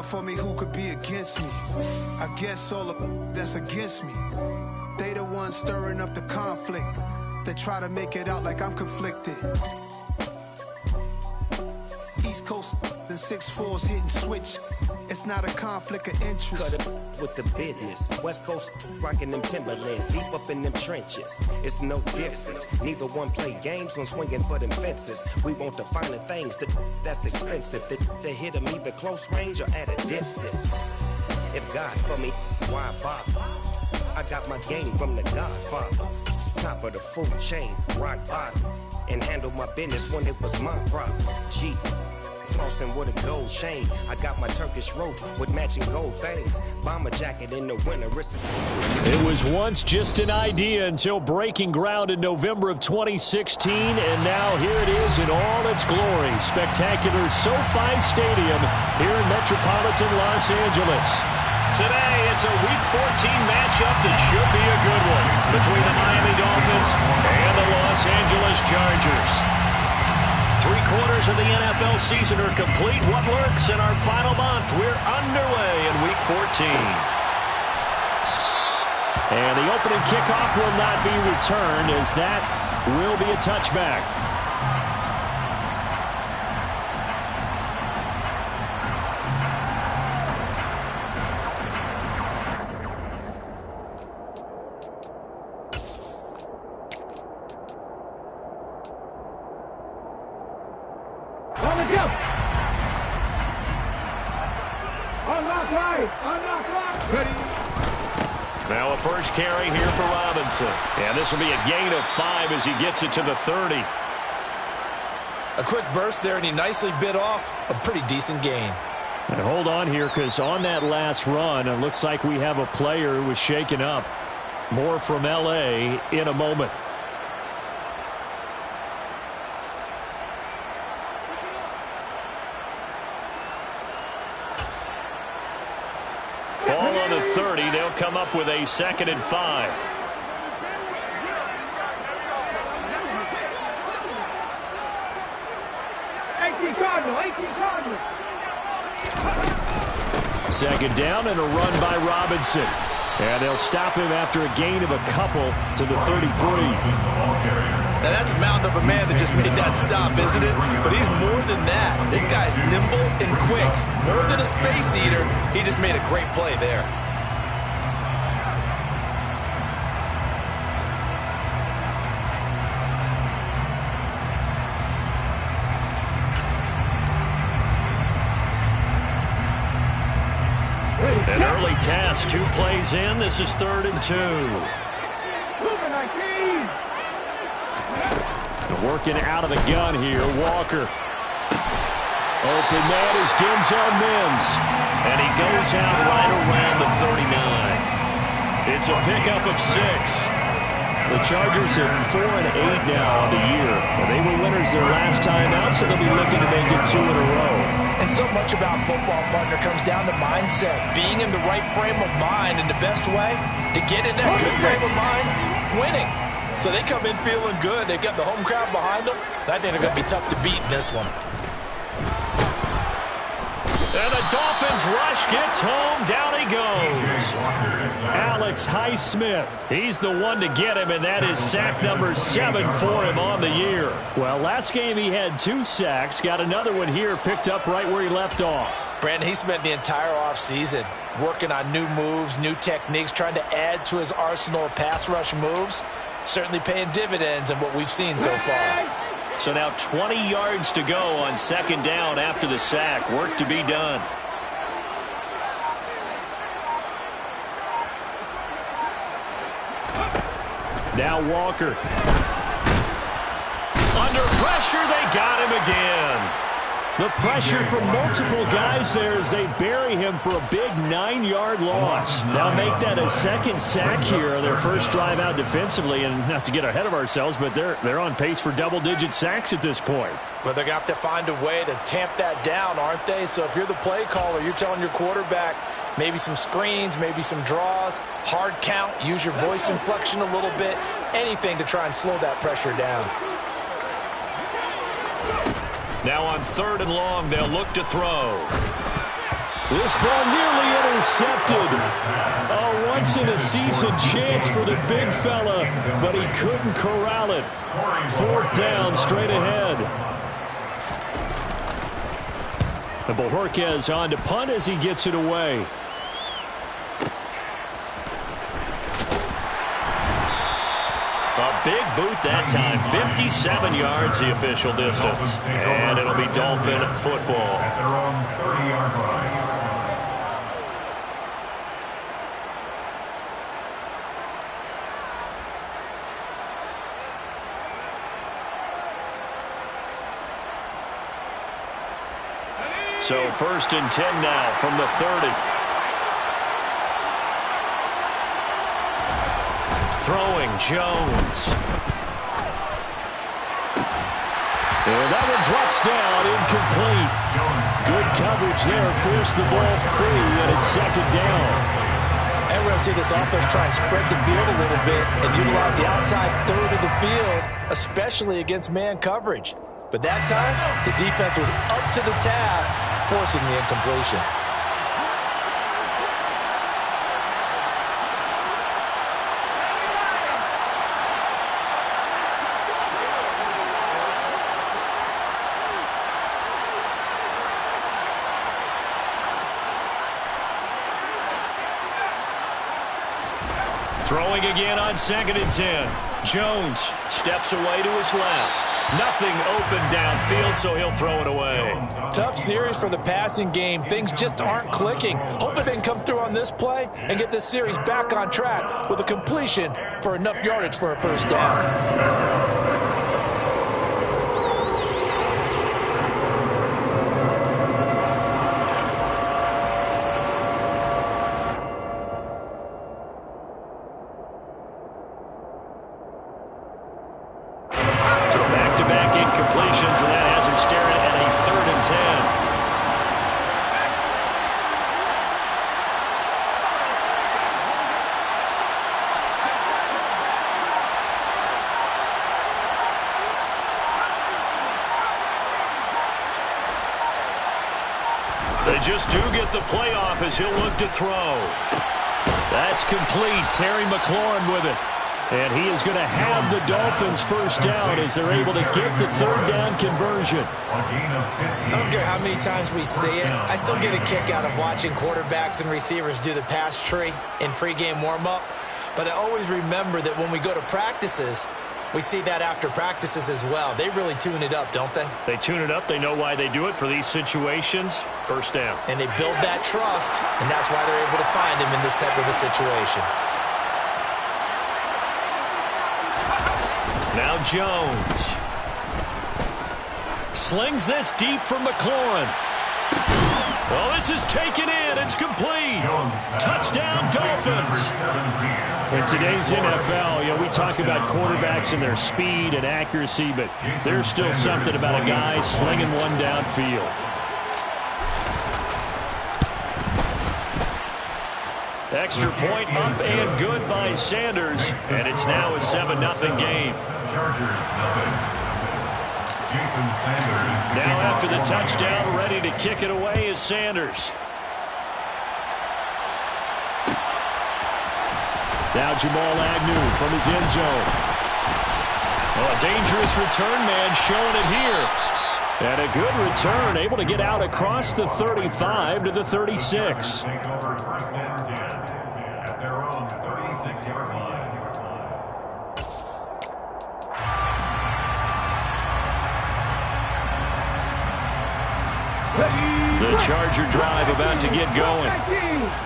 for me, who could be against me? I guess all the that's against me. They the ones stirring up the conflict. They try to make it out like I'm conflicted. East Coast and 6'4's hitting switch. It's not a conflict of interest. Cut it with the business. West Coast rocking them Timberlands, deep up in them trenches. It's no difference. Neither one play games when swinging for them fences. We want the finer things that's expensive. They hit them either close range or at a distance. If God for me, why bother? I got my game from the Godfather. Top of the food chain, rock bottom. And handle my business when it was my problem. G. Flossing with a gold chain. I got my Turkish rope with matching gold things. Bomber jacket in the winter. It was once just an idea until breaking ground in November of 2016, and now here it is in all its glory. Spectacular SoFi Stadium here in metropolitan Los Angeles. Today, it's a Week 14 matchup that should be a good one between the Miami Dolphins and the Los Angeles Chargers. 3/4 of the NFL season are complete. What lurks in our final month? We're underway in Week 14. And the opening kickoff will not be returned, as that will be a touchback. Now a first carry here for Robinson. And this will be a gain of 5 as he gets it to the 30. A quick burst there, and he nicely bit off a pretty decent gain. And hold on here, because on that last run, it looks like we have a player who was shaken up. More from L.A. in a moment. Ball on the 30. They'll come up with a 2nd and 5. Second down and a run by Robinson. And they'll stop him after a gain of a couple to the 33. Now that's a mountain of a man that just made that stop, isn't it? But he's more than that. This guy's nimble and quick. More than a space eater, he just made a great play there. An early task, 2 plays in. This is 3rd and 2. Working out of the gun here, Walker. Open man is Denzel Mims. And he goes out right around the 39. It's a pickup of 6. The Chargers at 4-8 now on the year. They were winners their last time out, so they'll be looking to make it 2 in a row. And so much about football, partner, comes down to mindset. Being in the right frame of mind, and the best way to get in that good frame of mind, winning. So they come in feeling good. They've got the home crowd behind them. I think they're going to be tough to beat in this one. And the Dolphins rush gets home. Down he goes. Alex Highsmith. He's the one to get him, and that is sack number 7 for him on the year. Well, last game he had 2 sacks. Got another one here, picked up right where he left off. Brandon, he spent the entire offseason working on new moves, new techniques, trying to add to his arsenal of pass rush moves. Certainly paying dividends in what we've seen so far. So now 20 yards to go on 2nd down after the sack. Work to be done. Now Walker. Under pressure, they got him again. The pressure from multiple guys there as they bury him for a big 9-yard loss. Now make that a 2nd sack here, their first drive out defensively. And not to get ahead of ourselves, but they're on pace for double-digit sacks at this point. But they're going to have to find a way to tamp that down, aren't they? So if you're the play caller, you're telling your quarterback maybe some screens, maybe some draws, hard count, use your voice inflection a little bit, anything to try and slow that pressure down. Now on 3rd and long, they'll look to throw. This ball nearly intercepted. A once-in-a-season chance for the big fella, but he couldn't corral it. 4th down, straight ahead. And Bojorquez on to punt as he gets it away. A big boot that time. 57 yards the official distance. And it'll be Dolphin football. At their own 30-yard line. So 1st and 10 now from the 30. Throwing Jones. And that one drops down, incomplete. Good coverage there, forced the ball free, and it's 2nd down. And we're going to see this offense try and spread the field a little bit and utilize the outside third of the field, especially against man coverage. But that time, the defense was up to the task, forcing the incompletion. Throwing again on 2nd and 10. Jones steps away to his left. Nothing open downfield, so he'll throw it away. Tough series for the passing game. Things just aren't clicking. Hoping they can come through on this play and get this series back on track with a completion for enough yardage for a 1st down. Just do get the playoff as he'll look to throw. That's complete. Terry McLaurin with it. And he is going to have the Dolphins 1st down as they're able to get the 3rd down conversion. I don't care how many times we see it. I still get a kick out of watching quarterbacks and receivers do the pass tree in pregame warm-up. But I always remember that when we go to practices, we see that after practices as well. They really tune it up, don't they? They tune it up. They know why they do it for these situations. 1st down. And they build that trust, and that's why they're able to find him in this type of a situation. Now Jones. Slings this deep from McLaurin. Well, this is taken in. It's complete. Touchdown, Dolphins. In today's NFL, we talk about quarterbacks and their speed and accuracy, but there's still something about a guy slinging one downfield. Extra point up and good by Sanders, and it's now a 7-0 game. Now after the touchdown, ready to kick it away is Sanders. Now Jamal Agnew from his end zone. Oh, a dangerous return man showing it here. And a good return, able to get out across the 35 to the 36. The Charger drive about to get going.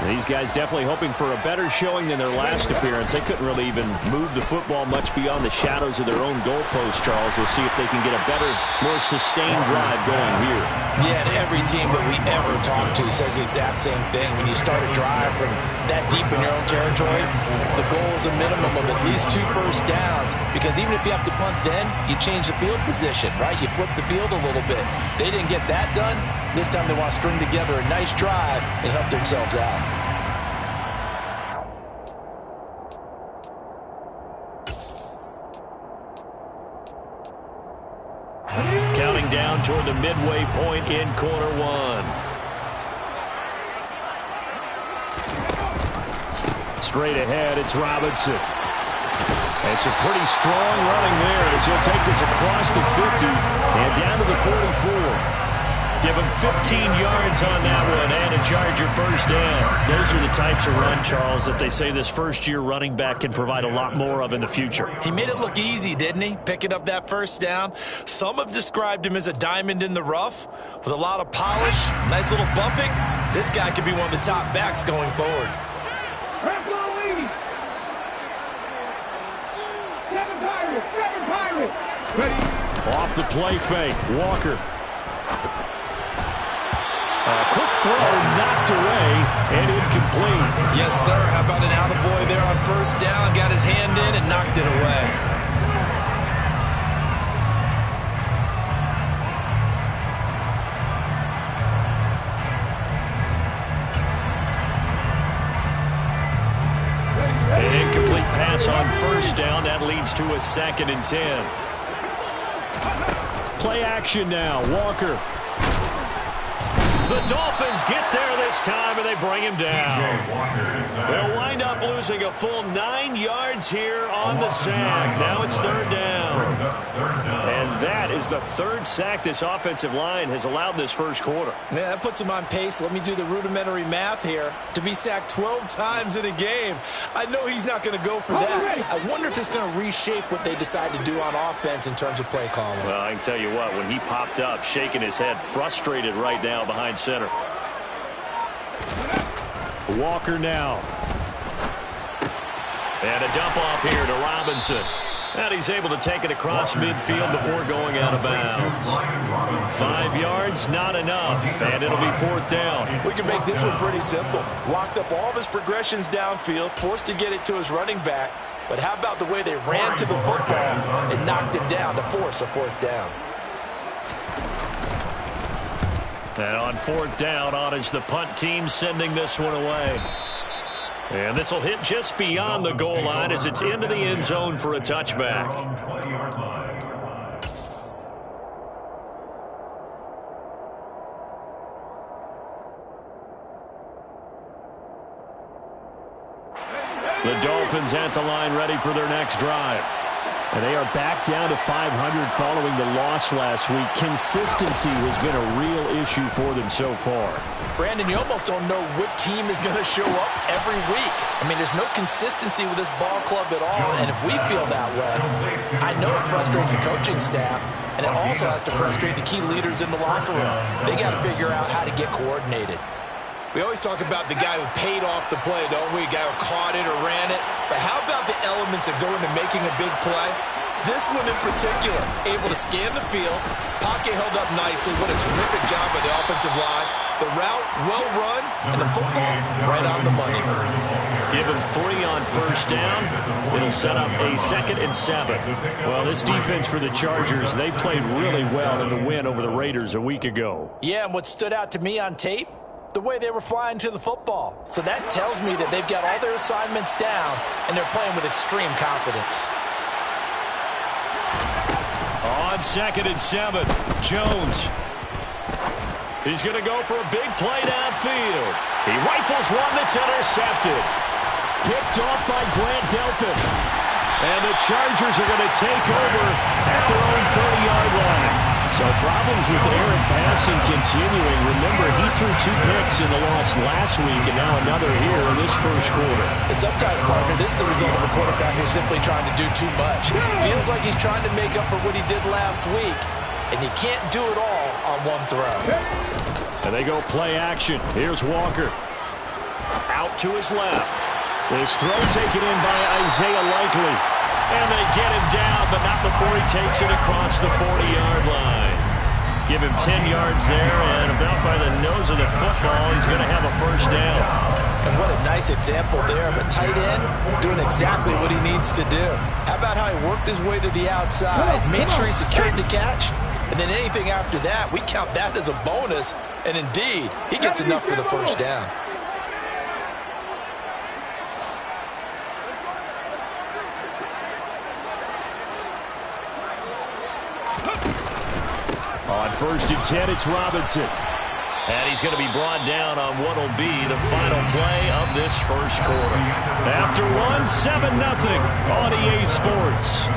These guys definitely hoping for a better showing than their last appearance. They couldn't really even move the football much beyond the shadows of their own goalpost, Charles. We'll see if they can get a better, more sustained drive going here. Yeah, and every team that we ever talk to says the exact same thing. When you start a drive from that deep in your own territory, the goal is a minimum of at least 2 first downs, because even if you have to punt then, you change the field position, right? You flip the field a little bit. They didn't get that done. This time they want to string together a nice drive and help themselves out. Counting down toward the midway point in quarter one. Straight ahead, it's Robinson. And some pretty strong running there as he'll take this across the 50 and down to the 44. Give him 15 yards on that one and a Charger first down. Those are the types of run, Charles, that they say this first-year running back can provide a lot more of in the future. He made it look easy, didn't he? Picking up that first down. Some have described him as a diamond in the rough with a lot of polish, nice little bumping. This guy could be one of the top backs going forward. Off the play fake, Walker. A quick throw knocked away and incomplete. Yes, sir. How about an attaboy there on first down? Got his hand in and knocked it away. An incomplete pass on first down. That leads to a 2nd and 10. Play action now. Walker. The Dolphins get there this time, and they bring him down. They'll wind up losing a full 9 yards here on the sack. Now it's 3rd down. And that is the 3rd sack this offensive line has allowed this first quarter. Yeah, that puts him on pace. Let me do the rudimentary math here. To be sacked 12 times in a game, I know he's not going to go for that. I wonder if it's going to reshape what they decide to do on offense in terms of play calling. Well, I can tell you what, when he popped up, shaking his head, frustrated right now behind center. Walker now. And a dump off here to Robinson. And he's able to take it across midfield before going out of bounds. 5 yards, not enough. And it'll be 4th down. We can make this one pretty simple. Locked up all of his progressions downfield, forced to get it to his running back. But how about the way they ran to the football and knocked him down to force a 4th down? And on 4th down, on is the punt team sending this one away. And this will hit just beyond the goal line as it's into the end zone for a touchback. The Dolphins at the line ready for their next drive. And they are back down to 500 following the loss last week. Consistency has been a real issue for them so far. Brandon, you almost don't know what team is going to show up every week. I mean, there's no consistency with this ball club at all, and if we feel that way, I know it frustrates the coaching staff, and it also has to frustrate the key leaders in the locker room. They got to figure out how to get coordinated. We always talk about the guy who paid off the play, don't we? A guy who caught it or ran it. But how about the elements that go into making a big play? This one in particular, able to scan the field, pocket held up nicely. What a terrific job by the offensive line. The route, well run, and the football, right on the money. Give him 3 on first down. It'll set up a 2nd and 7. Well, this defense for the Chargers, they played really well in the win over the Raiders a week ago. Yeah, and what stood out to me on tape, the way they were flying to the football. So that tells me that they've got all their assignments down, and they're playing with extreme confidence. On 2nd and 7, Jones. He's going to go for a big play downfield. He rifles one that's intercepted. Picked off by Grant Delpit. And the Chargers are going to take over at their own 30-yard line. So problems with Aaron passing continuing. Remember, he threw 2 picks in the loss last week, and now another here in this first quarter. Sometimes, partner, this is the result of a quarterback who's simply trying to do too much. Feels like he's trying to make up for what he did last week, and you can't do it all on one throw. And they go play action. Here's Walker. Out to his left. This throw taken in by Isaiah Likely. And they get him down, but not before he takes it across the 40-yard line. Give him 10 yards there, and about by the nose of the football, he's going to have a first down. And what a nice example there of a tight end doing exactly what he needs to do. How about how he worked his way to the outside, made sure he secured the catch, and then anything after that, we count that as a bonus, and indeed, he gets enough for the first down. On 1st and 10, it's Robinson. And he's going to be brought down on what will be the final play of this first quarter. After one, 7-0 on EA Sports.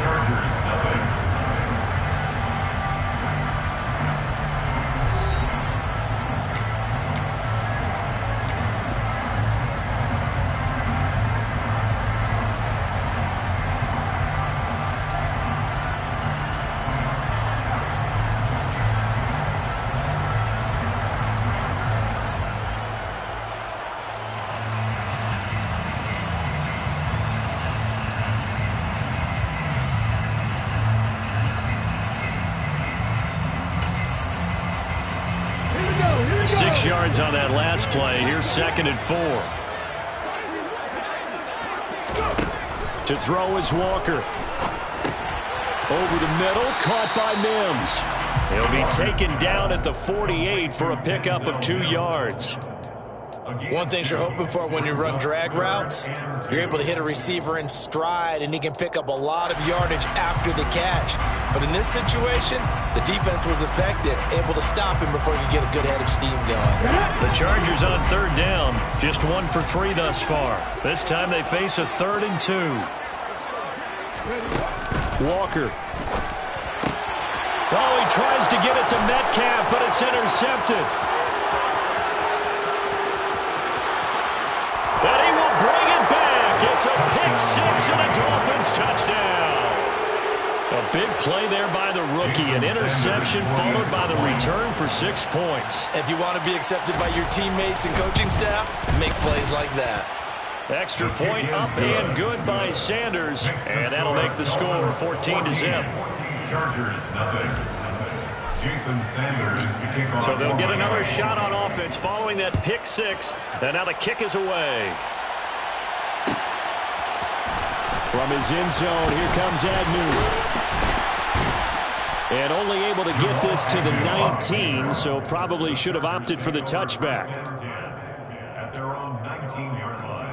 Yards on that last play. Here's 2nd and 4. To throw is Walker. Over the middle, caught by Mims. He'll be taken down at the 48 for a pickup of 2 yards. One thing you're hoping for when you run drag routes, you're able to hit a receiver in stride, and he can pick up a lot of yardage after the catch. But in this situation, the defense was effective, able to stop him before he could get a good head of steam going. The Chargers on 3rd down, just 1 for 3 thus far. This time they face a 3rd and 2. Walker. Oh, he tries to get it to Metcalf, but it's intercepted. And he will bring it back. It's a pick-6 and a Dolphins touchdown. A big play there by the rookie. An interception followed by the return for 6 points. If you want to be accepted by your teammates and coaching staff, make plays like that. Extra point up and good by Sanders. And that'll make the score 14-0. Chargers, nothing. Jason Sanders to kick off. So they'll get another shot on offense following that pick-6. And now the kick is away. From his end zone, here comes Agnew. And only able to get this to the 19, so probably should have opted for the touchback. At their own 19-yard line.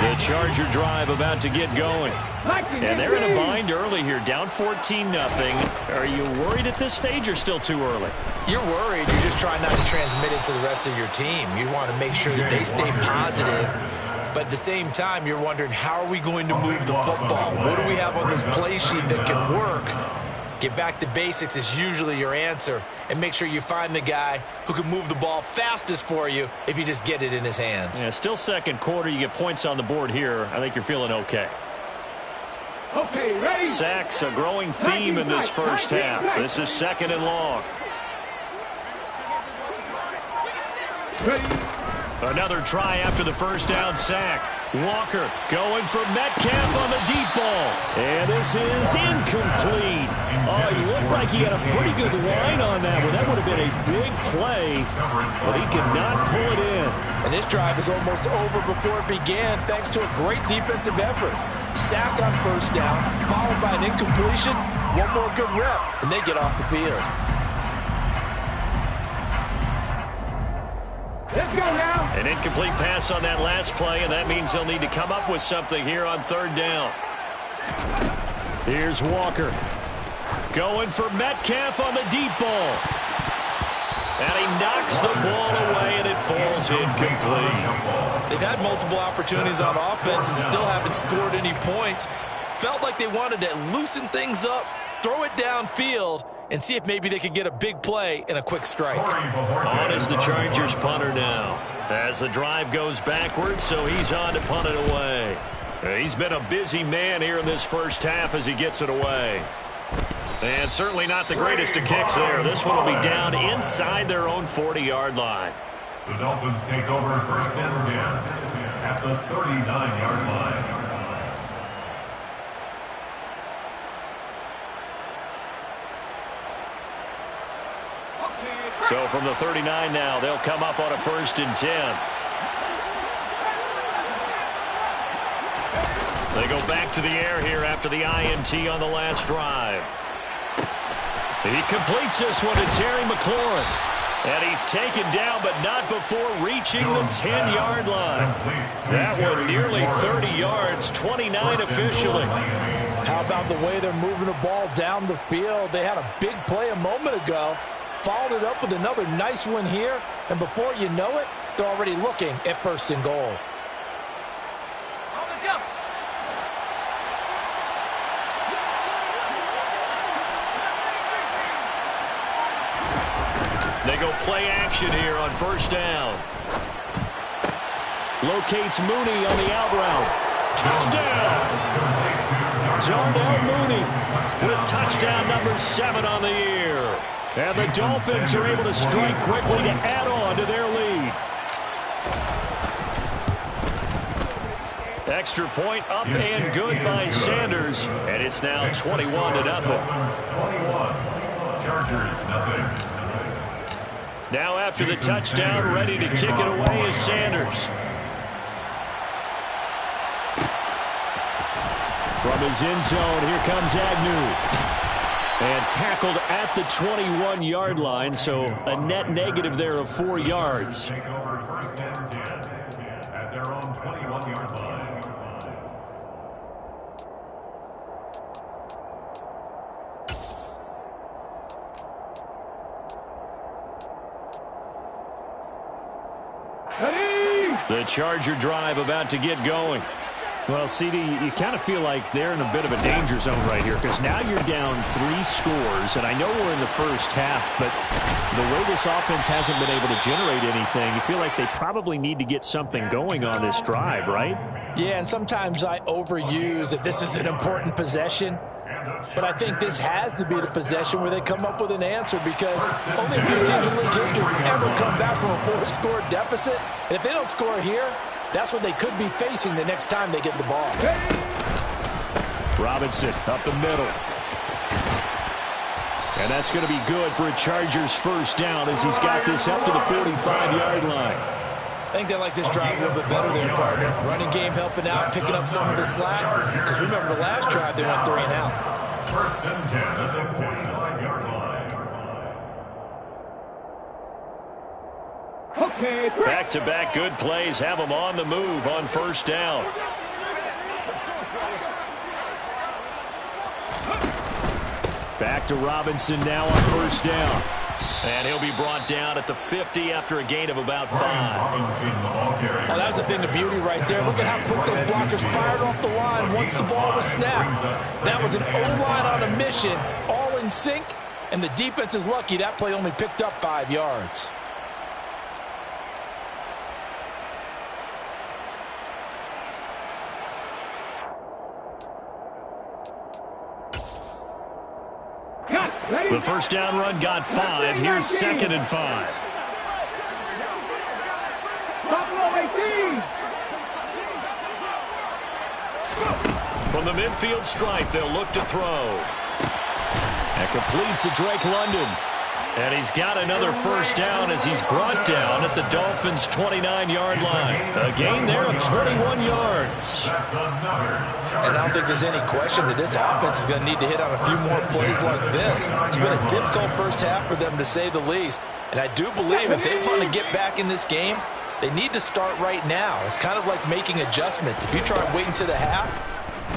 The Charger drive about to get going. And they're in a bind early here, down 14-0. Are you worried at this stage or still too early? You're worried. You're just trying not to transmit it to the rest of your team. You want to make sure that they stay positive. But at the same time, you're wondering, how are we going to move the football? What do we have on this play sheet that can work? Get back to basics is usually your answer. And make sure you find the guy who can move the ball fastest for you if you just get it in his hands. Yeah, still 2nd quarter. You get points on the board here. I think you're feeling okay. Okay, ready? Sacks, a growing theme in this first half. This is 2nd and long. Ready? Another try after the first down sack. Walker going for Metcalf on the deep ball. And this is incomplete. Oh, he looked like he had a pretty good line on that one. That would have been a big play, but he could not pull it in. And this drive is almost over before it began thanks to a great defensive effort. Sack on first down, followed by an incompletion. One more good rep, and they get off the field. Let's go now. An incomplete pass on that last play, and that means they'll need to come up with something here on 3rd down. Here's Walker. Going for Metcalf on the deep ball. And he knocks the ball away, and it falls incomplete. They've had multiple opportunities on offense and still haven't scored any points. Felt like they wanted to loosen things up, throw it downfield, and see if maybe they could get a big play and a quick strike. On is the Chargers punter now. As the drive goes backwards, so he's on to punt it away. He's been a busy man here in this first half as he gets it away. And certainly not the greatest of kicks there. This one will be down inside their own 40-yard line. The Dolphins take over 1st and 10 at the 39-yard line. So from the 39 now, they'll come up on a 1st and 10. They go back to the air here after the INT on the last drive. He completes this one to Terry McLaurin. And he's taken down, but not before reaching the 10-yard line. That one nearly 30 yards, 29 officially. How about the way they're moving the ball down the field? They had a big play a moment ago, followed it up with another nice one here, and before you know it, they're already looking at 1st and goal. They go play action here on 1st down. Locates Mooney on the out route. Touchdown! Darnell Mooney with touchdown number 7 on the year. And the Dolphins are able to strike quickly to add on to their lead. Extra point up and good by Sanders. And it's now 21-0. Chargers, nothing. Now after the touchdown, ready to kick it away is Sanders. From his end zone, here comes Agnew. And tackled at the 21-yard line, so a net negative there of 4 yards. Take over 1st and 10 at their own 21-yard line. The Charger drive about to get going. Well, CD, you kind of feel like they're in a bit of a danger zone right here because now you're down 3 scores, and I know we're in the first half, but the way this offense hasn't been able to generate anything, you feel like they probably need to get something going on this drive, right? Yeah, and sometimes I overuse if this is an important possession, but I think this has to be the possession where they come up with an answer because only a few teams in league history ever come back from a 4-score deficit, and if they don't score here, that's what they could be facing the next time they get the ball. Robinson up the middle. And that's going to be good for a Chargers 1st down as he's got this up to the 45-yard line. I think they like this drive a little bit better than partner. Running game helping out, picking up some of the slack. Because remember the last drive they went 3 and out. 1st and 10 at the 45-yard line. Okay, back-to-back good plays have them on the move on 1st down. Back to Robinson now on 1st down. And he'll be brought down at the 50 after a gain of about 5. Oh, that's the thing, the beauty right there. Look at how quick those blockers fired off the line once the ball was snapped. That was an O-line on a mission, all in sync, and the defense is lucky that play only picked up 5 yards. The 1st down run got 5. Here's 2nd and 5. From the midfield stripe, they'll look to throw. And complete to Drake London. And he's got another 1st down as he's brought down at the Dolphins' 29-yard line. A gain there of 21 yards. And I don't think there's any question that this offense is going to need to hit on a few more plays like this. It's been a difficult first half for them, to say the least. And I do believe if they want to get back in this game, they need to start right now. It's kind of like making adjustments. If you try waiting to the half,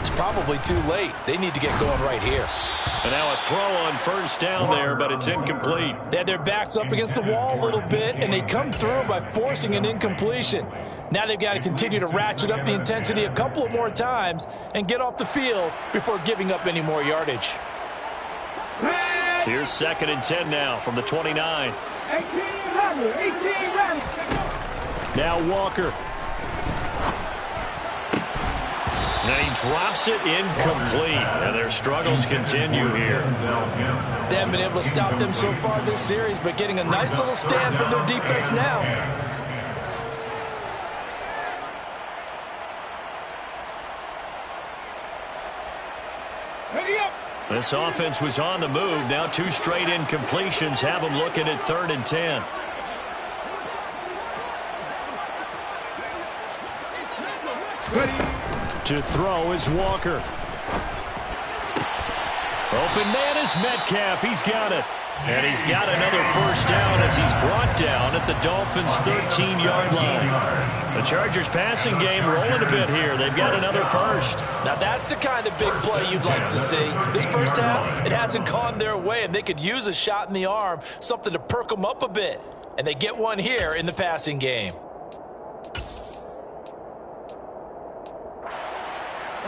it's probably too late. They need to get going right here. And now a throw on 1st down there, but it's incomplete. They had their backs up against the wall a little bit, and they come through by forcing an incompletion. Now they've got to continue to ratchet up the intensity a couple of more times and get off the field before giving up any more yardage. Here's 2nd and 10 now from the 29. 18 Now Walker. And he drops it incomplete. And their struggles continue here. They haven't been able to stop them so far this series, but getting a nice little stand from their defense now. This offense was on the move. Now 2 straight incompletions have them looking at 3rd and 10. To throw is Walker. Open man is Metcalf. He's got it. And he's got another first down as he's brought down at the Dolphins' 13-yard line. The Chargers' passing game rolling a bit here. They've got another first. Now, that's the kind of big play you'd like to see. This first half, it hasn't gone their way, and they could use a shot in the arm, something to perk them up a bit. And they get one here in the passing game.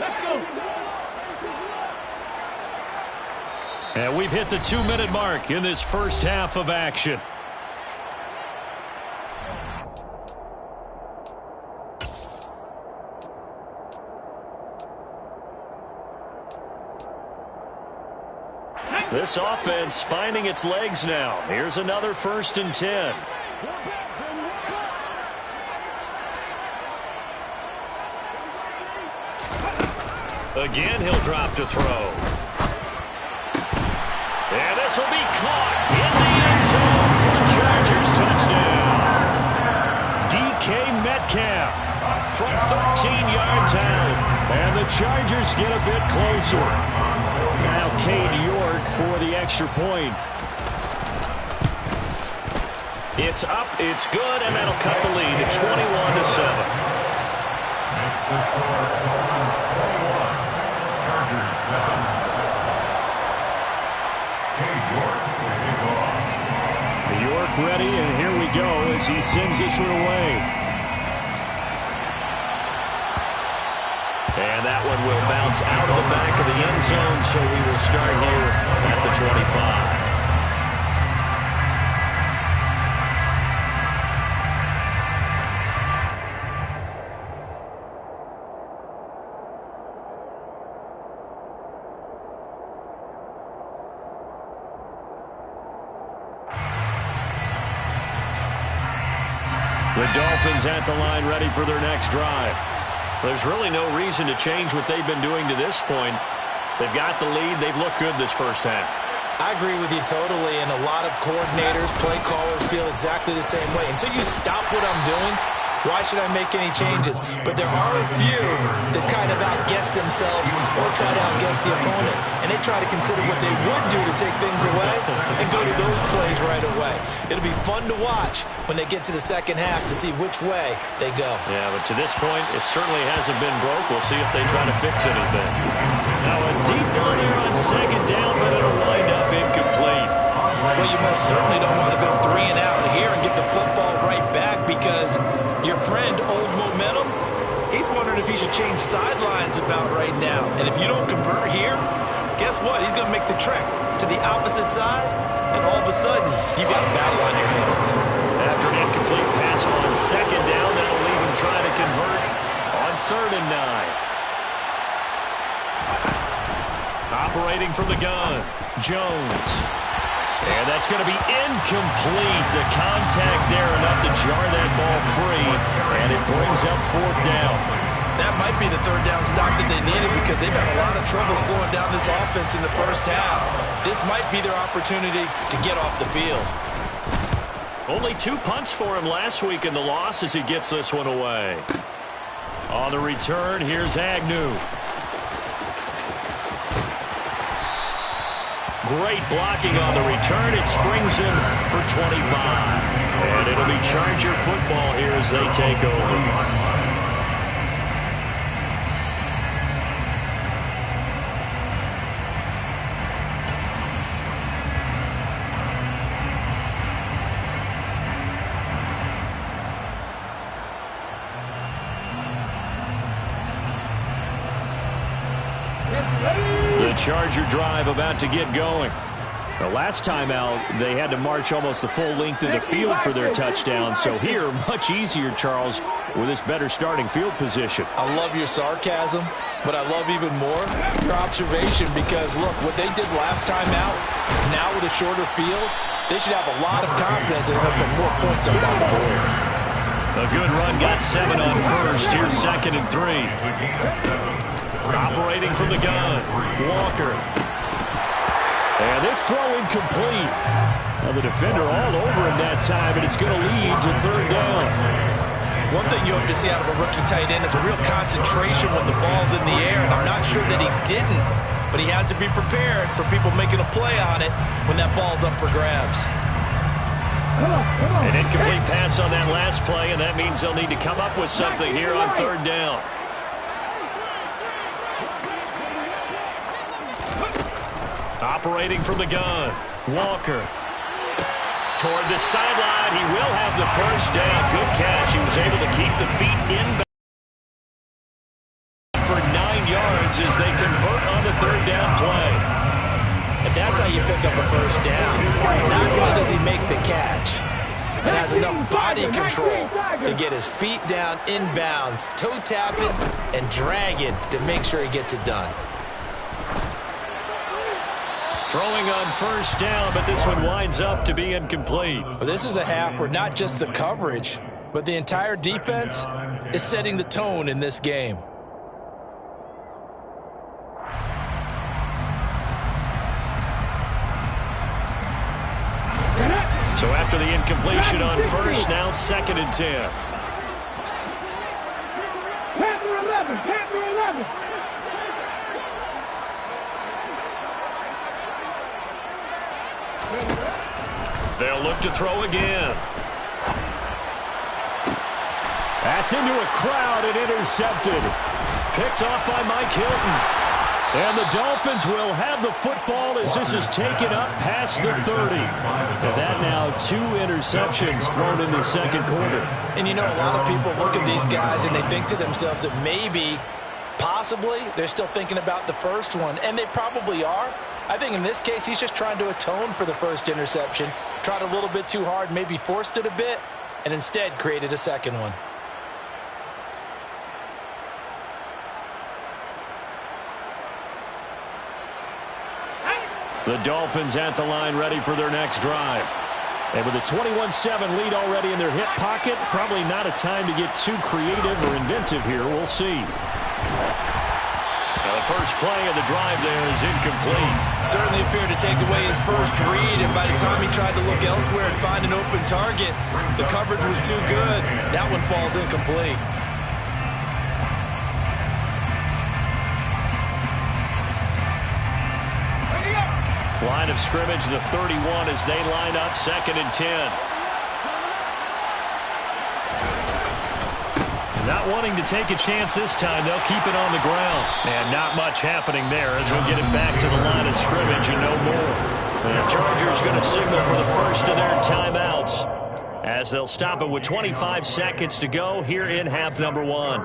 Let's go. And we've hit the 2-minute mark in this first half of action. This offense finding its legs now. Here's another 1st and 10. Again, he'll drop to throw. And this will be caught in the end zone for the Chargers touchdown. DK Metcalf from 13 yards out. And the Chargers get a bit closer. Now Cade York for the extra point. It's up, it's good, and that'll cut the lead to 21-7. Makes the score Dolphins 21, Chargers 7. York ready, and here we go as he sends this one away. And that one will bounce out of the back of the end zone, so we will start here at the 25. The Dolphins at the line ready for their next drive. There's really no reason to change what they've been doing to this point. They've got the lead. They've looked good this first half. I agree with you totally, and a lot of coordinators, play callers feel exactly the same way. Until you stop what I'm doing, why should I make any changes? But there are a few that kind of outguess themselves or try to outguess the opponent, and they try to consider what they would do to take things away and go to those plays right away. It'll be fun to watch when they get to the second half to see which way they go. Yeah, but to this point, it certainly hasn't been broke. We'll see if they try to fix anything. Now a deep ball there on second down, but it'll wind up incomplete. Well, you most certainly don't want to go 3 and out here and get the football right back, because your friend, Old Momentum, he's wondering if he should change sidelines about right now. And if you don't convert here, guess what? He's going to make the trek to the opposite side, and all of a sudden, you've got a battle on your hands. After an incomplete pass on second down, that'll leave him trying to convert on 3rd and 9. Operating from the gun, Jones. And that's going to be incomplete. The contact there enough to jar that ball free, and it brings up 4th down. That might be the 3rd down stop that they needed, because they've had a lot of trouble slowing down this offense in the first half. This might be their opportunity to get off the field. Only 2 punts for him last week in the loss as he gets this one away. On the return, here's Agnew. Great blocking on the return. It springs him for 25. And it'll be Charger football here as they take over. Charger drive about to get going. The last time out, they had to march almost the full length of the field for their touchdown. So here, much easier, Charles, with this better starting field position. I love your sarcasm, but I love even more your observation, because, look, what they did last time out, now with a shorter field, they should have a lot of confidence that they're going to put more points up on the board. A good run, got 7 on first. Here's 2nd and 3. Operating from the gun, Walker. And this throw incomplete. Now the defender all over him that time, and it's going to lead to 3rd down. One thing you hope to see out of a rookie tight end is a real concentration when the ball's in the air, and I'm not sure that he didn't but he has to be prepared for people making a play on it when that ball's up for grabs. An incomplete pass on that last play, and that means they'll need to come up with something here on third down. Operating from the gun, Walker. Toward the sideline, he will have the first down. Good catch. He was able to keep the feet in for 9 yards as they convert on the third down play. And that's how you pick up a first down. Not only does he make the catch, but has enough body control to get his feet down inbounds, toe tapping and dragging to make sure he gets it done. Throwing on first down, but this one winds up to be incomplete. Well, this is a half where not just the coverage, but the entire defense is setting the tone in this game. So after the incompletion on first, now 2nd and 10. Panther 11, Panther 11. They'll look to throw again. That's into a crowd and intercepted. Picked off by Mike Hilton. And the Dolphins will have the football as this is taken up past the 30. And that now 2 interceptions thrown in the second quarter. And you know, a lot of people look at these guys and they think to themselves that maybe, possibly, they're still thinking about the first one. And they probably are. I think in this case, he's just trying to atone for the first interception. Tried a little bit too hard, maybe forced it a bit, and instead created a second one. The Dolphins at the line ready for their next drive. And with a 21-7 lead already in their hip pocket, probably not a time to get too creative or inventive here. We'll see. Now the first play of the drive there is incomplete. Certainly appeared to take away his first read, and by the time he tried to look elsewhere and find an open target, the coverage was too good. That one falls incomplete. Line of scrimmage, the 31 as they line up 2nd and 10. Not wanting to take a chance this time, they'll keep it on the ground. And not much happening there as we'll get it back to the line of scrimmage and no more. The Chargers going to signal for the first of their timeouts as they'll stop it with 25 seconds to go here in half number 1.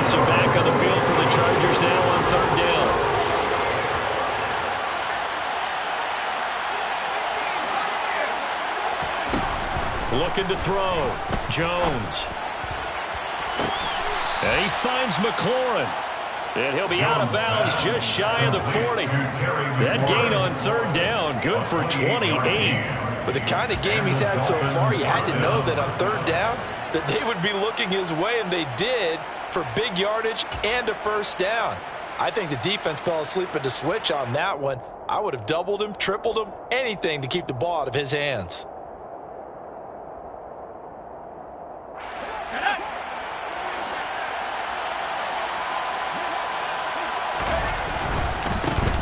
Back on the field for the Chargers now on third down. Looking to throw. Jones. And he finds McLaurin. And he'll be out of bounds just shy of the 40. That gain on third down, good for 28. With the kind of game he's had so far, you had to know that on third down, that they would be looking his way, and they did, for big yardage and a first down. I think the defense fell asleep at the switch on that one. I would have doubled him, tripled him, anything to keep the ball out of his hands.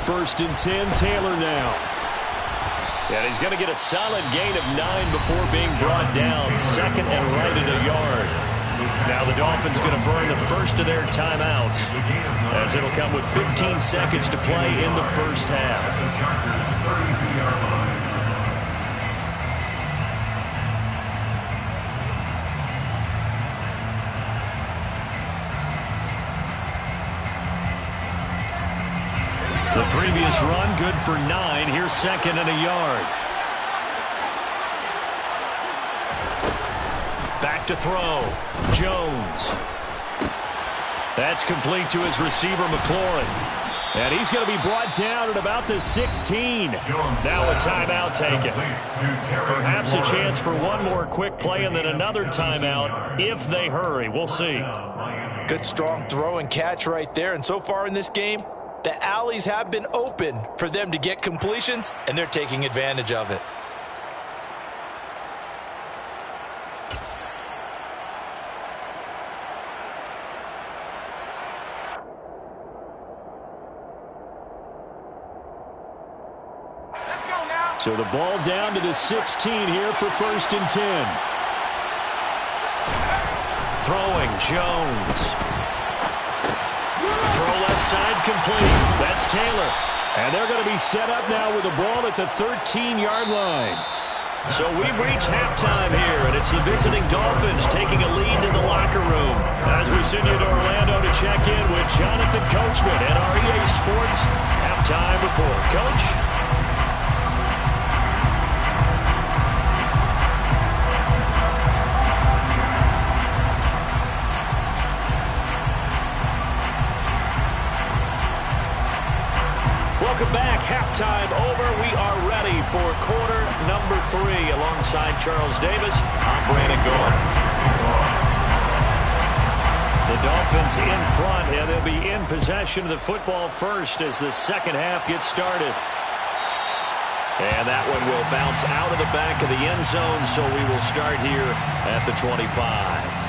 First and 10, Taylor now. And he's going to get a solid gain of 9 before being brought down. 2nd and right at a yard. Now the Dolphins going to burn the first of their timeouts as it'll come with 15 seconds to play in the first half. The previous run good for 9. Here's 2nd and a yard. Back to throw. Jones. That's complete to his receiver, McLaurin. And he's going to be brought down at about the 16. Now a timeout taken. Perhaps a chance for one more quick play and then another timeout if they hurry. We'll see. Good strong throw and catch right there. And so far in this game, The alleys have been open for them to get completions, and they're taking advantage of it. So the ball down to the 16 here for 1st and 10. Throwing, Jones. Throw left side complete. That's Taylor. And they're going to be set up now with the ball at the 13-yard line. So we've reached halftime here, and it's the visiting Dolphins taking a lead to the locker room. As we send you to Orlando to check in with Jonathan Coachman and our EA Sports halftime report. Coach? Welcome back. Halftime over. We are ready for quarter number 3. Alongside Charles Davis, I'm Brandon Gaudin. The Dolphins in front, and they'll be in possession of the football first as the second half gets started. And that one will bounce out of the back of the end zone, so we will start here at the 25.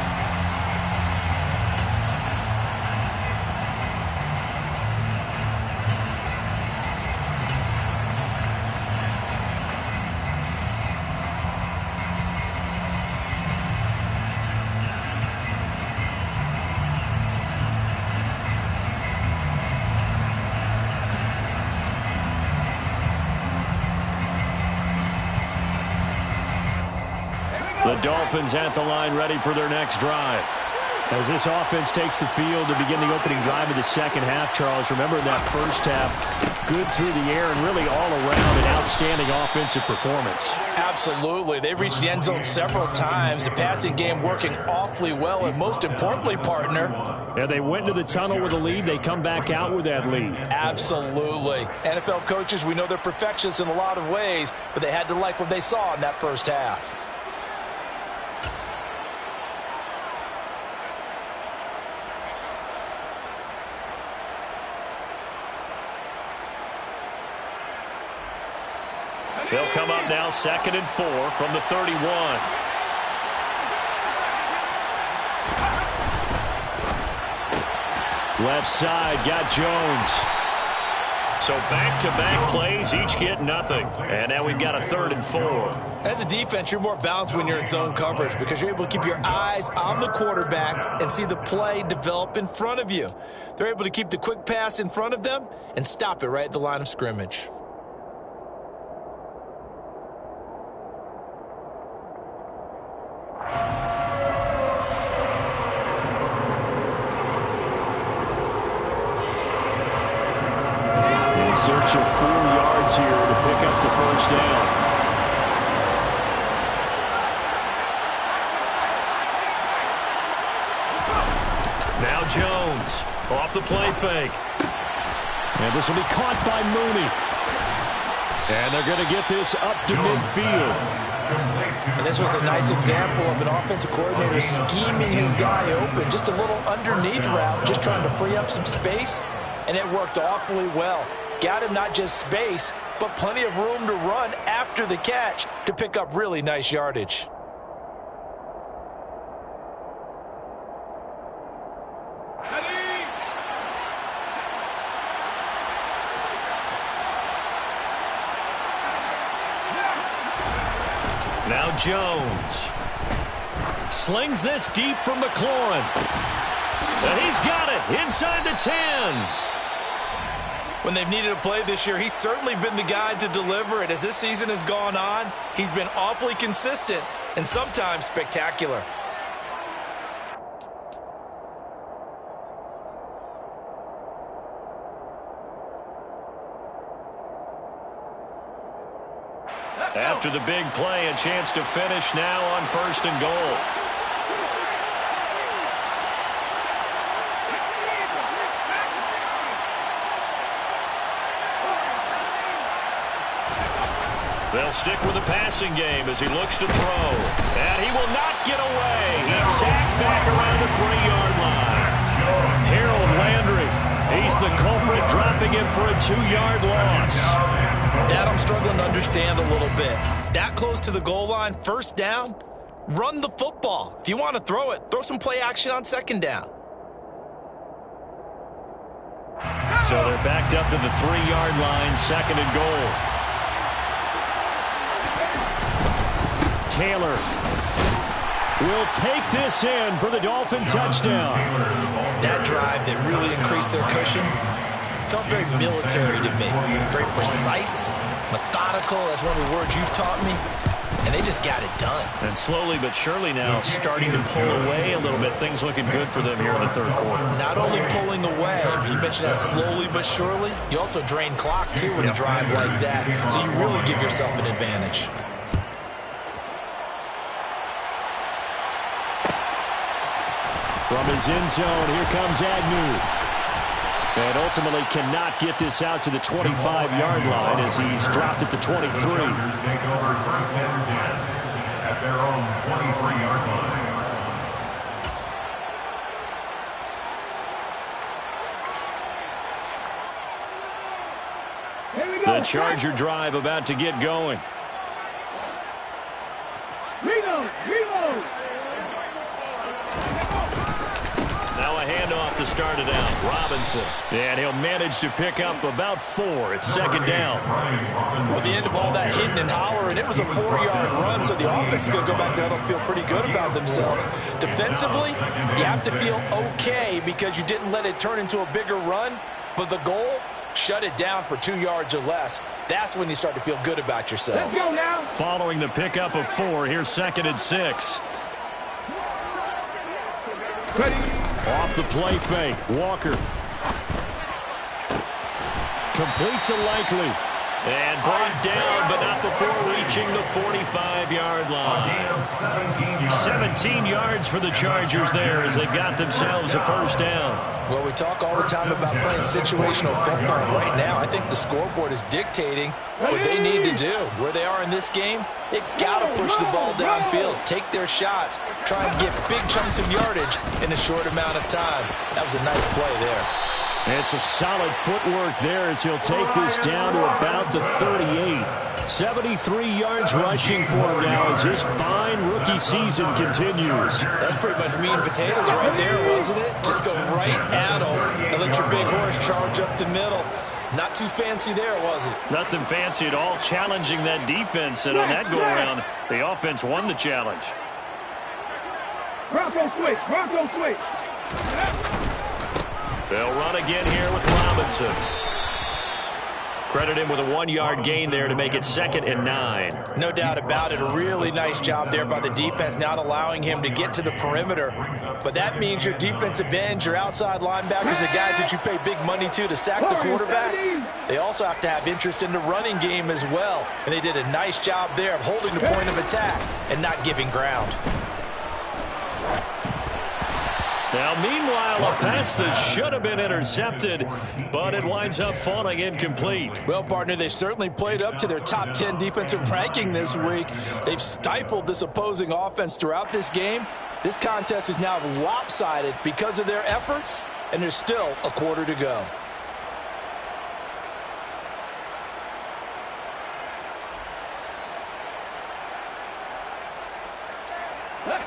The Dolphins at the line ready for their next drive. As this offense takes the field to begin the opening drive of the second half, Charles, remember that first half, good through the air and really all around an outstanding offensive performance. Absolutely. They reached the end zone several times. The passing game working awfully well, and most importantly, partner. Yeah, they went into the tunnel with a lead. They come back out with that lead. Absolutely. NFL coaches, we know they're perfectionists in a lot of ways, but they had to like what they saw in that first half. They'll come up now 2nd and 4 from the 31. Left side, got Jones. So back-to-back plays, each get nothing. And now we've got a 3rd and 4. As a defense, you're more balanced when you're in zone coverage because you're able to keep your eyes on the quarterback and see the play develop in front of you. They're able to keep the quick pass in front of them and stop it right at the line of scrimmage. Search of 4 yards here to pick up the first down. Now Jones off the play fake. And this will be caught by Mooney. And they're going to get this up to midfield. And this was a nice example of an offensive coordinator scheming his guy open. Just a little underneath route, just trying to free up some space. And it worked awfully well. Got him not just space, but plenty of room to run after the catch to pick up really nice yardage. Now Jones slings this deep from McLaurin. And he's got it inside the 10. When they've needed a play this year, he's certainly been the guy to deliver it. As this season has gone on, he's been awfully consistent and sometimes spectacular. After the big play, a chance to finish now on 1st and goal. They'll stick with the passing game as he looks to throw. And he will not get away. He's sacked back around the 3-yard line. Harold Landry, he's the culprit, dropping him for a 2-yard loss. That I'm struggling to understand a little bit. That close to the goal line, first down, run the football. If you want to throw it, throw some play action on second down. So they're backed up to the 3-yard line, second and goal. Taylor will take this in for the Dolphin touchdown. That drive that really increased their cushion felt very military to me. Very precise, methodical, that's one of the words you've taught me. And they just got it done. And slowly but surely now starting to pull away a little bit. Things looking good for them here in the third quarter. Not only pulling away, but you mentioned that slowly but surely. You also drain clock, too, with a drive like that. So you really give yourself an advantage. From his end zone, here comes Agnew. And ultimately cannot get this out to the 25-yard line as he's dropped at the 23. The Chargers take over first and 10 at their own 23-yard line. The Charger drive about to get going. Reload! Now a handoff to start it out. Robinson. And he'll manage to pick up about 4. It's second down. Well, the end of all that hitting and hollering, it was a 4-yard run, so the offense is going to go back there and feel pretty good about themselves. Defensively, you have to feel okay because you didn't let it turn into a bigger run, but the goal, shut it down for 2 yards or less. That's when you start to feel good about yourselves. Let's go now. Following the pickup of 4, here's second and 6. Ready. Off the play fake, Walker. Complete to Likely. And brought down, but not before reaching the 45-yard line. 17 yards for the Chargers there as they've got themselves a first down. Well, we talk all the time about playing situational football. Right now, I think the scoreboard is dictating what they need to do. Where they are in this game, they've got to push the ball downfield, take their shots, try and get big chunks of yardage in a short amount of time. That was a nice play there. And some solid footwork there as he'll take this down to about the 38. 73 yards rushing for him now as his fine rookie season continues. That's pretty much meat and potatoes right there, wasn't it? Just go right at him and let your big horse charge up the middle. Not too fancy there, was it? Nothing fancy at all, challenging that defense. And on that go-around, the offense won the challenge. Bronco switch. They'll run again here with Robinson. Credit him with a 1-yard gain there to make it second and 9. No doubt about it. A really nice job there by the defense, not allowing him to get to the perimeter. But that means your defensive ends, your outside linebackers, the guys that you pay big money to sack the quarterback, they also have to have interest in the running game as well. And they did a nice job there of holding the point of attack and not giving ground. Now, meanwhile, a pass that should have been intercepted, but it winds up falling incomplete. Well, partner, they've certainly played up to their top 10 defensive ranking this week. They've stifled this opposing offense throughout this game. This contest is now lopsided because of their efforts, and there's still a quarter to go.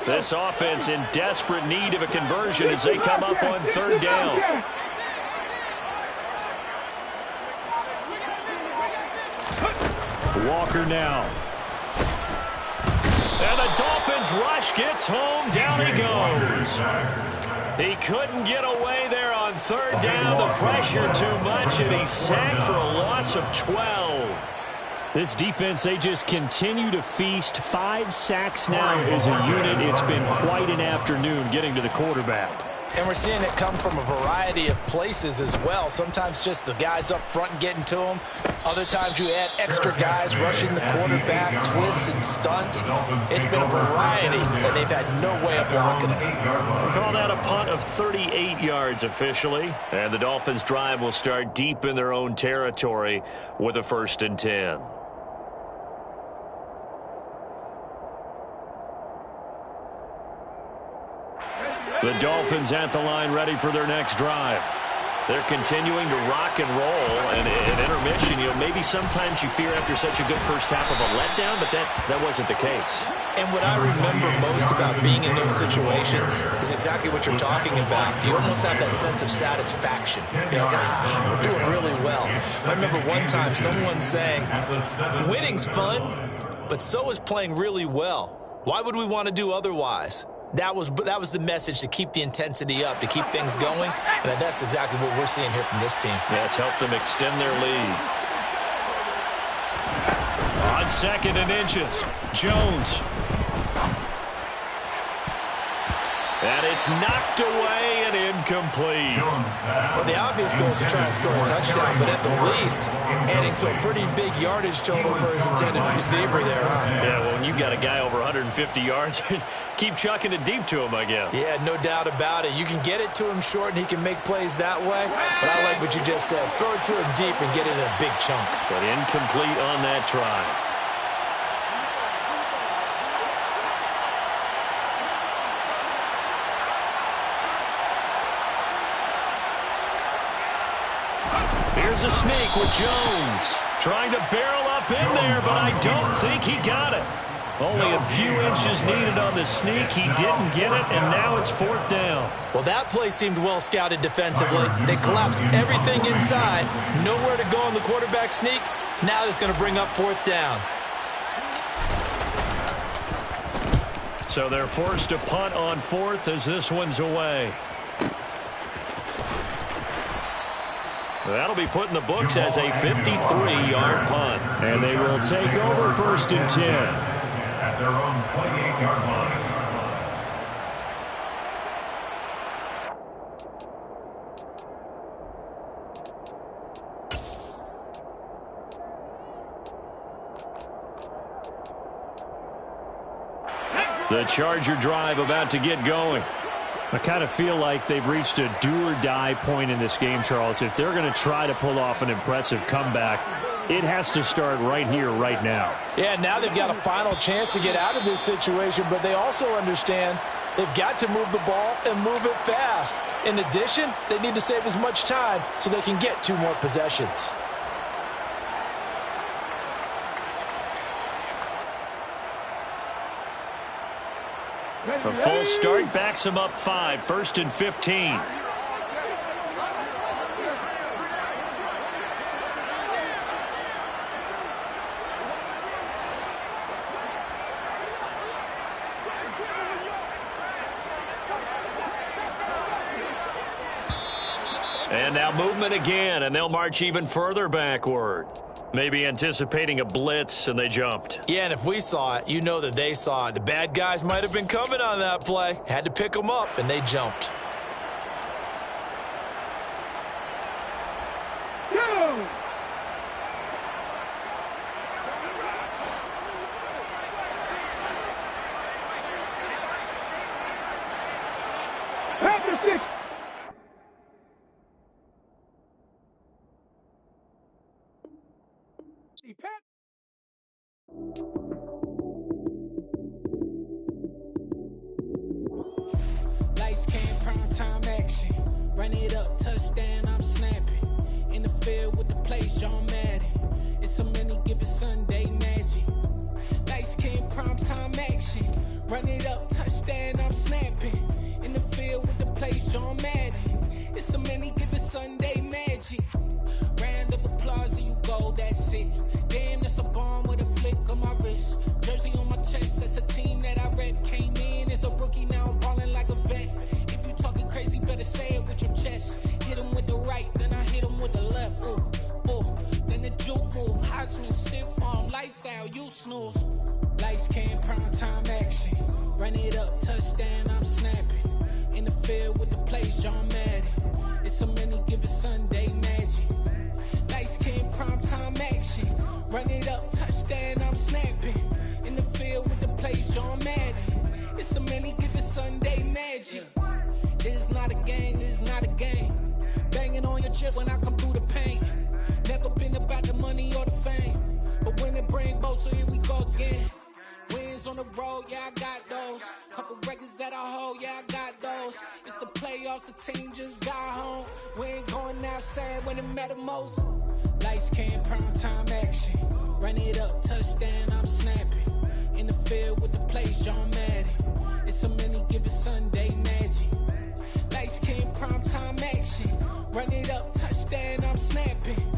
This offense in desperate need of a conversion as they come up on third down. Walker now. And the Dolphins rush gets home. Down he goes. He couldn't get away there on third down. The pressure too much, and he's sacked for a loss of 12. This defense, they just continue to feast. 5 sacks now as a unit. It's been quite an afternoon getting to the quarterback. And we're seeing it come from a variety of places as well. Sometimes just the guys up front and getting to them. Other times you add extra guys rushing the quarterback, twists and stunts. It's been a variety, and they've had no way of blocking it. We'll call that a punt of 38 yards officially. And the Dolphins' drive will start deep in their own territory with a 1st and 10. The Dolphins at the line ready for their next drive. They're continuing to rock and roll, and at intermission, maybe sometimes you fear after such a good first half of a letdown, but that wasn't the case. And what I remember most about being in those situations is exactly what you're talking about. You almost have that sense of satisfaction. You're like, we're doing really well. I remember one time someone saying, winning's fun, but so is playing really well. Why would we want to do otherwise? That was the message, to keep the intensity up, to keep things going, and that's exactly what we're seeing here from this team. Yeah, it's helped them extend their lead. On 2nd and inches, Jones. And it's knocked away and incomplete. Well, the obvious goal is to try and score a touchdown, but at the least, adding to a pretty big yardage total for his intended receiver there. Yeah, well, when you've got a guy over 150 yards, keep chucking it deep to him, I guess. Yeah, no doubt about it. You can get it to him short, and he can make plays that way. But I like what you just said. Throw it to him deep and get it in a big chunk. But incomplete on that try. Here's a sneak with Jones. Trying to barrel up in there, but I don't think he got it. Only a few inches needed on the sneak. He didn't get it, and now it's 4th down. Well, that play seemed well scouted defensively. They collapsed everything inside. Nowhere to go on the quarterback sneak. Now it's going to bring up 4th down. So they're forced to punt on 4th as this one's away. That'll be put in the books as a 53-yard punt. And they will take over 1st and 10. At their own 28-yard line. The Charger drive about to get going. I kind of feel like they've reached a do-or-die point in this game, Charles. If they're going to try to pull off an impressive comeback, it has to start right here, right now. Yeah, now they've got a final chance to get out of this situation, but they also understand they've got to move the ball and move it fast. In addition, they need to save as much time so they can get 2 more possessions. A full start backs him up 5, 1st and 15. And now movement again, and they'll march even further backward. Maybe anticipating a blitz, and they jumped. Yeah, and if we saw it, you know that they saw it. The bad guys might have been coming on that play. Had to pick them up, and they jumped. Lights, cam, prime time action. Run it up, touchdown, I'm snapping. In the field with the plays, John Madden. It's a many given Sunday magic. Lights, cam, prime time action. Run it up, touchdown, I'm snapping. In the field with the plays, John Madden. It's a many given Sunday magic. Round of applause and you go, that's it. Damn, that's a bomb with a flick on my wrist. Jersey on my chest, that's a team that I rep. Came in as a rookie, now I'm balling like a vet. If you talking crazy, better say it with your chest. Hit him with the right, then I hit him with the left. Ooh, ooh, then the juke move. Heisman, stiff arm, lights out, you snooze. Lights, cam, prime time action. Run it up, touchdown, I'm snapping. In the field with the plays, John Madden. It's a many given Sunday magic. Lights, cam, prime time action. Run it up, touchdown, I'm snapping. In the field with the plays, John Madden. It's a many given Sunday magic. This is not a game, this is not a game. Banging on your chest when I come through the paint. Never been about the money or the fame. But when it bring both, so here we go again. Wins Titles on the road, yeah, I got those. Couple records that I hold, yeah, I got those. It's the playoffs, the team just got home. We ain't going outside when it matter most. Lights, cam, prime time action. Run it up, touchdown, I'm snapping. In the field with the plays, John Madden. It's a many given Sunday magic. Lights, cam, prime time action. Run it up, touchdown, I'm snapping.